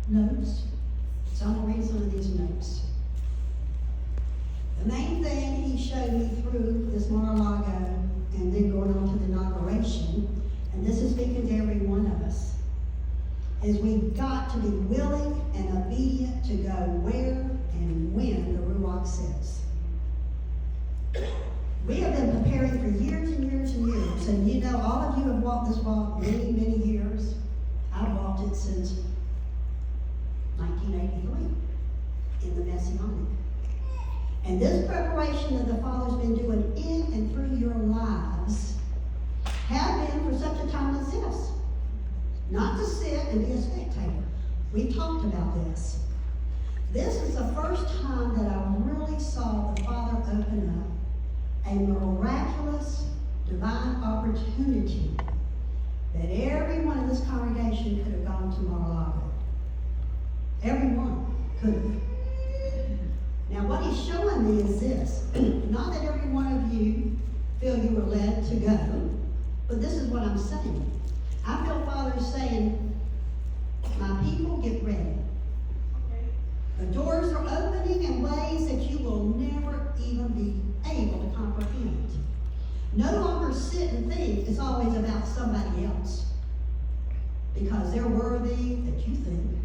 notes. So I'm going to read some of these notes. The main thing he showed me through this Mar-a-Lago and then going on to the inauguration, and this is speaking to every one of us, is we've got to be willing and obedient to go where and when the Ruach says. We have been preparing for years and years and years, and you know, all of you have walked this walk many, many years. I've walked it since 1983 in the Messianic. And this preparation that the Father's been doing in and through your lives have been for such a time as this. Not to sit and be a spectator. We talked about this. This is the first time that I really saw the Father open up a miraculous, divine opportunity that everyone in this congregation could have gone to Mar-a-Lago. Everyone could have. Now what he's showing me is this. Not that every one of you feel you were led to go, but this is what I'm saying. I feel Father is saying, my people, get ready. The doors are opening in ways that you will never even be able to comprehend. No longer sit and think it's always about somebody else because they're worthy that you think,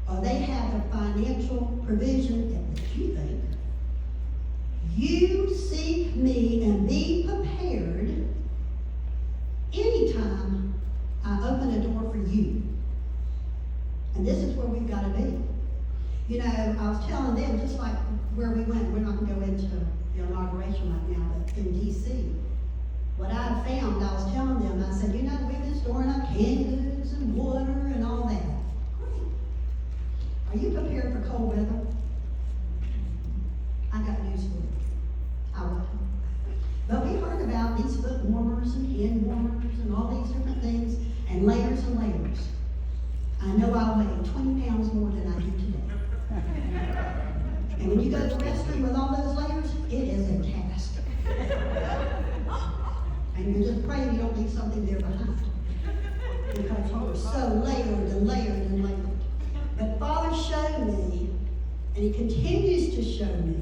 or they have the financial provision that you think. You seek me and be prepared anytime I open a door for you. And this is where we've got to be. You know, I was telling them, just like where we went, we're not going to go into the inauguration right now, but in D.C., what I found, I was telling them, I said, you know, we've been storing up canned goods and water and all that. Great. Are you prepared for cold weather? I got news for you. I wasn't. But we heard about these foot warmers and hand warmers and all these different things and layers and layers. I know I weigh 20 pounds more than I do today. And when you go to the restroom with all those layers, it is a task. And you're just praying you don't leave something there behind. Because we're so layered and layered and layered. But Father showed me, and he continues to show me,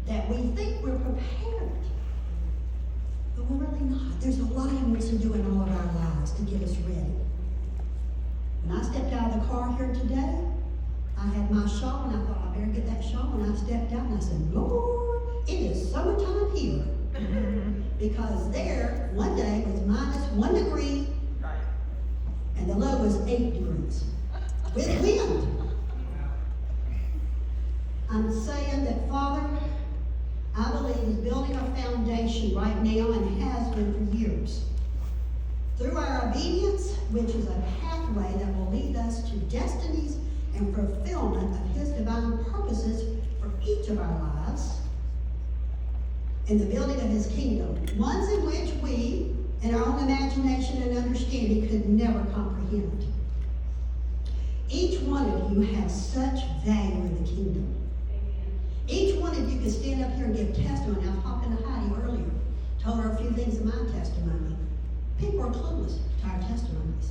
that we think we're prepared. But we're really not. There's a lot he wants to do in all of our lives to get us ready. When I stepped out of the car here today, I had my shawl, and I thought, I better get that shawl. And I stepped out, and I said, Lord, it is summertime here. Because there, one day, was -1 degree, and the low was 8 degrees. With wind. I'm saying that Father, I believe, is building a foundation right now and has been for years. Through our obedience, which is a pathway that will lead us to destinies and fulfillment of his divine purposes for each of our lives, in the building of his kingdom, ones in which we, in our own imagination and understanding, could never comprehend. Each one of you has such value in the kingdom. Each one of you can stand up here and give testimony. I was talking to Heidi earlier, told her a few things of my testimony. People are clueless to our testimonies.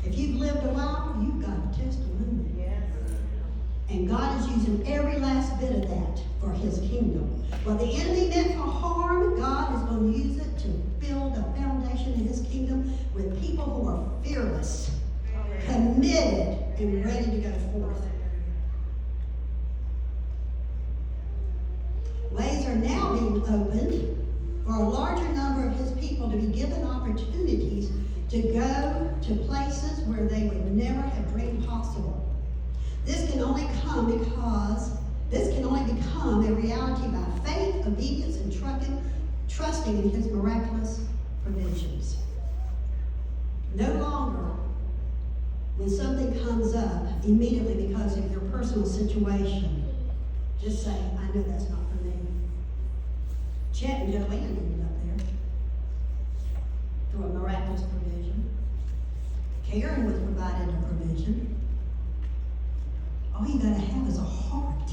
If you've lived a while, you've got a testimony. Yes. And God is using every last bit of that for his kingdom. What the enemy meant for harm, God is going to use it to build a foundation in his kingdom with people who are fearless, committed, and ready to go forth. Ways are now being opened for a larger number of his people to be given opportunities to go to places where they would never have dreamed possible. This can only become a reality by faith, obedience, and trusting in his miraculous provisions. No longer, when something comes up immediately because of your personal situation, just say, I know that's not for me. Chet and Joanne ended up there through a miraculous provision. Karen was provided a provision. All you gotta have is a heart.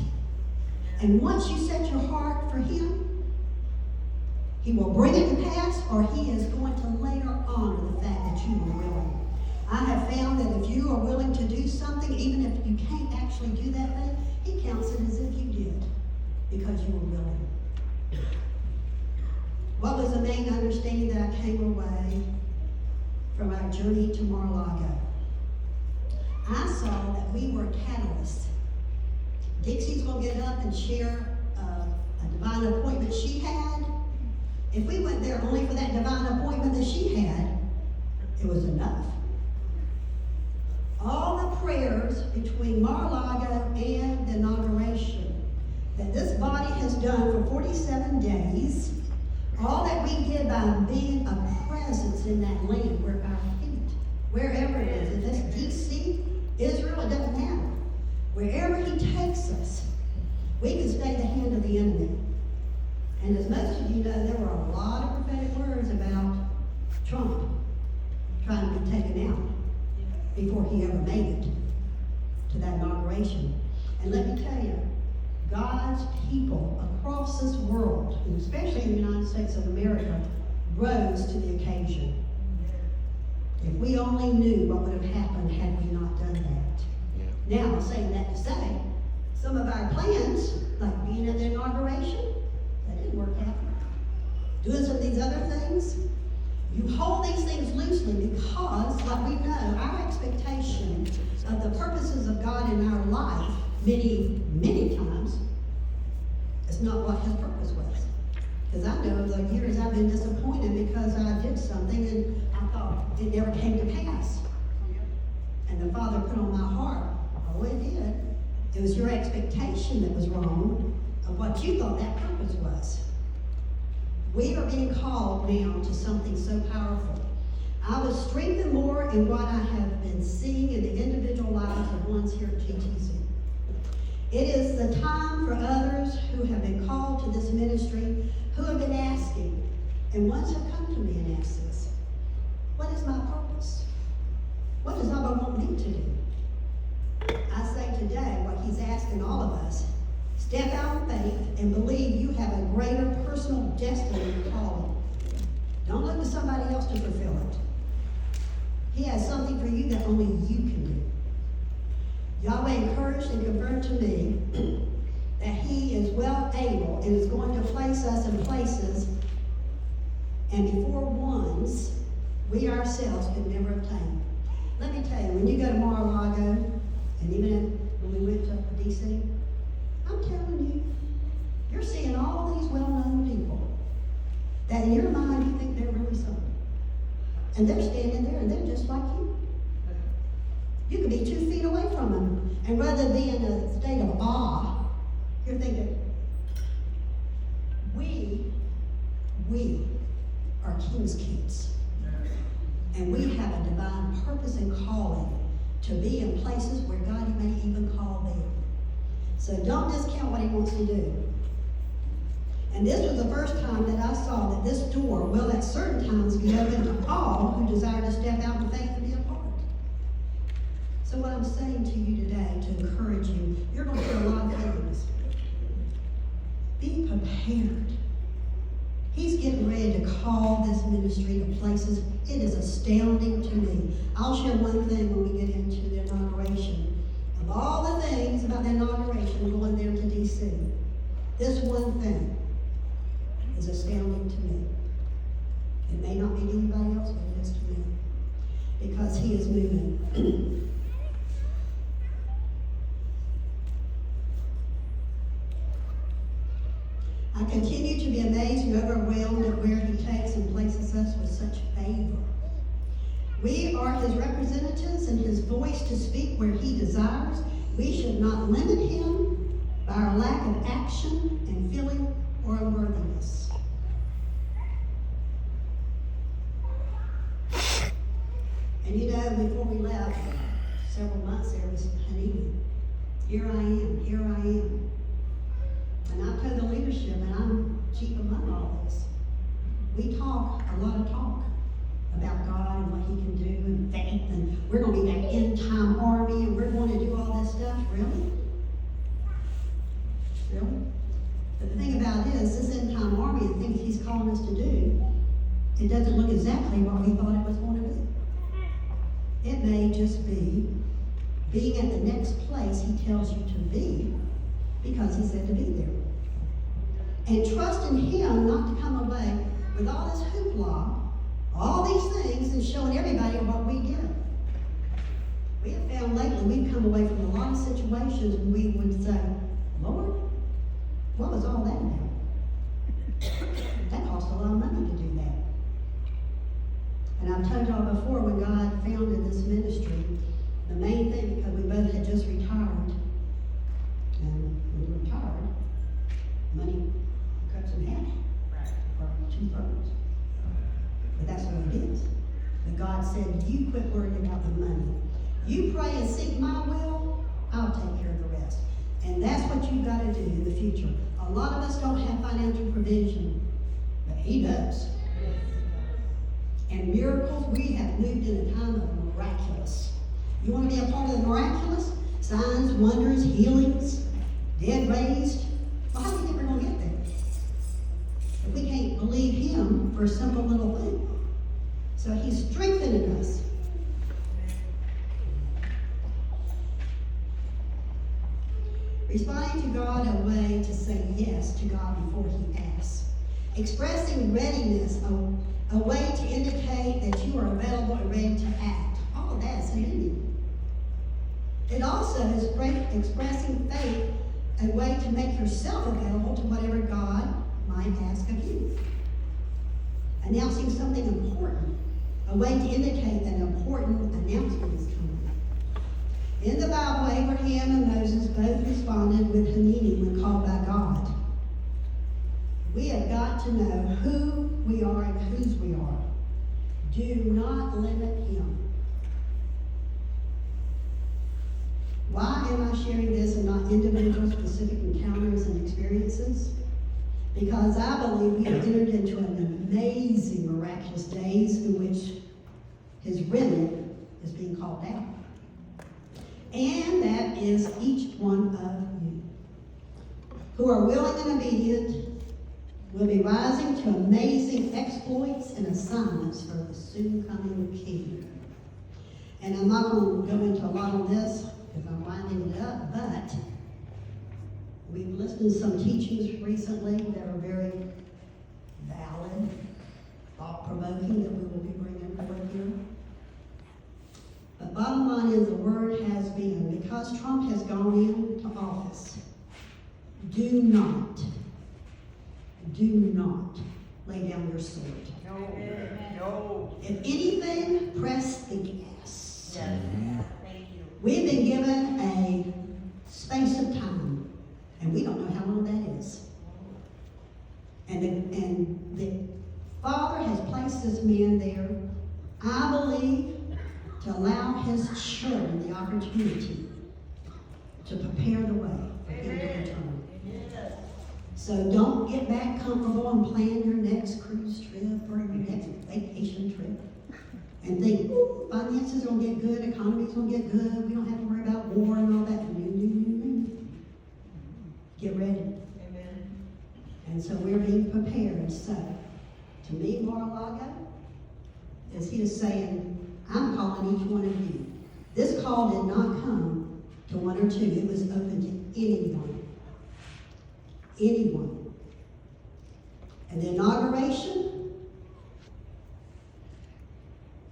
And once you set your heart for him, he will bring it to pass, or he is going to later honor the fact that you were willing. I have found that if you you are willing to do something, even if you can't actually do that thing, he counts it as if you did, because you were willing. What was the main understanding that I came away from our journey to Mar-a-Lago? I saw that we were catalysts. Dixie's going to get up and share a divine appointment she had. If we went there only for that divine appointment that she had, it was enough. All the prayers between Mar-a-Lago and the inauguration that this body has done for 47 days, all that we did by being a presence in that land where our feet, wherever it is, if it's D.C., Israel, it doesn't matter. Wherever he takes us, we can stay the hand of the enemy. And as most of you know, there were a lot of prophetic words about Trump trying to be taken out before he ever made it to that inauguration. And let me tell you, God's people across this world, and especially in the United States of America, rose to the occasion. If we only knew what would have happened had we not done that. Now, I'm saying that to say, some of our plans, like being at the inauguration, that didn't work out. Doing some of these other things, you hold these things loosely because, like we know, our expectation of the purposes of God in our life, many, many times, is not what his purpose was. Because I know the years I've been disappointed because I did something and I thought it never came to pass. And the Father put on my heart, oh, it did. It was your expectation that was wrong of what you thought that purpose was. We are being called now to something so powerful. I was strengthened more in what I have been seeing in the individual lives of ones here at GTC. It is the time for others who have been called to this ministry, who have been asking, and ones have come to me and asked this, what is my purpose? What does Abba want me to do? I say today, what he's asking all of us, step out in faith and believe you have a greater personal destiny and calling. Don't look to somebody else to fulfill it. He has something for you that only you can do. Yahweh encouraged and confirmed to me that he is well able and is going to place us in places and before ones we ourselves could never obtain. Let me tell you, when you go to Mar-a-Lago, and even when we went to D.C., I'm telling you, you're seeing all these well-known people that in your mind you think they're really something. And they're standing there and they're just like you. You could be 2 feet away from them. And rather than be in a state of awe, you're thinking, we are king's kids. And we have a divine purpose and calling to be in places where God may even call them. So don't discount what he wants to do. And this was the first time that I saw that this door will at certain times be open to all who desire to step out in faith and be a part. So what I'm saying to you today, to encourage you, you're going to hear a lot of things. Be prepared. He's getting ready to call this ministry to places. It is astounding to me. I'll share one thing when we get into the inauguration. Of all the things about the inauguration going there to D.C., this one thing is astounding to me. It may not be to anybody else, but it is to me. Because he is moving. I continue to be amazed and overwhelmed at where he takes and places us with such favor. We are his representatives and his voice to speak where he desires. We should not limit him by our lack of action and feeling or unworthiness. And you know, before we left, several months there was honeymoon. Here I am. And I told the leadership, and I'm chief among all this, we talk a lot of talk about God and what he can do and faith, and we're going to be that end-time army, and we're going to do all this stuff. Really? But the thing about it is, this end-time army, the things he's calling us to do, it doesn't look exactly what we thought it was going to be. It may just be being at the next place he tells you to be because he said to be there. And trust in him not to come away with all this hoopla, all these things, and showing everybody what we get. We have found lately we've come away from a lot of situations and we would say, Lord, what was all that about? That cost a lot of money to do that. And I've told y'all before, when God founded this ministry, the main thing, because we both had just retired, and when we retired, money cuts in half for 2/3. But that's what it is. But God said, you quit worrying about the money. You pray and seek my will, I'll take care of the rest. And that's what you've got to do in the future. A lot of us don't have financial provision, but he does. And miracles, we have moved in a time of miraculous. You want to be a part of the miraculous? Signs, wonders, healings, dead raised. Well, how do you think we're going to get there? If we can't believe him for a simple little thing. So he's strengthening us. Responding to God a way to say yes to God before he asks. Expressing readiness, a way to indicate that you are available and ready to act. All of that is meaning. It also is expressing faith, a way to make yourself available to whatever God might ask of you. Announcing something important, a way to indicate that an important announcement is coming. In the Bible, Abraham and Moses both responded with Hanini when called by God. We have got to know who we are and whose we are. Do not limit him. Why am I sharing this and not individual specific encounters and experiences? Because I believe we have entered into an amazing, miraculous days in which his remnant is being called out. And that is each one of you who are willing and obedient will be rising to amazing exploits and assignments for the soon coming King. And I'm not going to go into a lot on this because I'm winding it up, but we've listened to some teachings recently that are very valid, thought-provoking that we will be bringing forward here. But bottom line is the word has been, because Trump has gone into office, do not lay down your sword. No. If anything, press the gas. Yes. Thank you. We've been given a space of time, and we don't know how long that is. And the Father has placed this man there, I believe, to allow his children the opportunity to prepare the way for him to return. Yes. So don't get back comfortable and plan your next cruise trip or your next vacation trip. And think, ooh, finances are going to get good, economy's going to get good, we don't have to worry about war and all that. No. Get ready. Amen. And so we're being prepared. So, to me, Mar-a-Lago, as he is saying, I'm calling each one of you. This call did not come to one or two. It was open to anyone. Anyone. And the inauguration,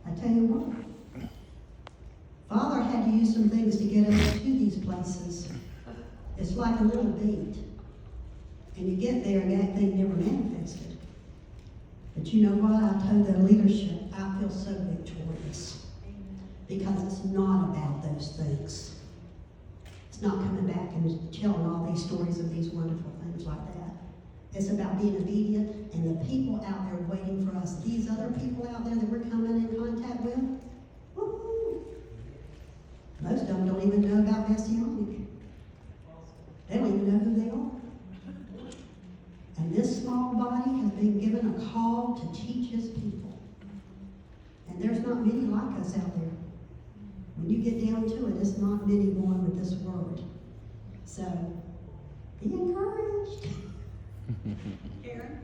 I tell you what, Father had to use some things to get us to these places. It's like a little bait. And you get there and that thing never manifested. But you know what? I told the leadership, I feel so victorious. Because it's not about those things. It's not coming back and telling all these stories of these wonderful things like that. It's about being obedient and the people out there waiting for us. These other people out there that we're coming in contact with, woo-hoo. Most of them don't even know about Messianic. They don't even know who they are. And this small body has been given a call to teach his people. And there's not many like us out there. When you get down to it, it's not many going with this word. So, be encouraged. Karen?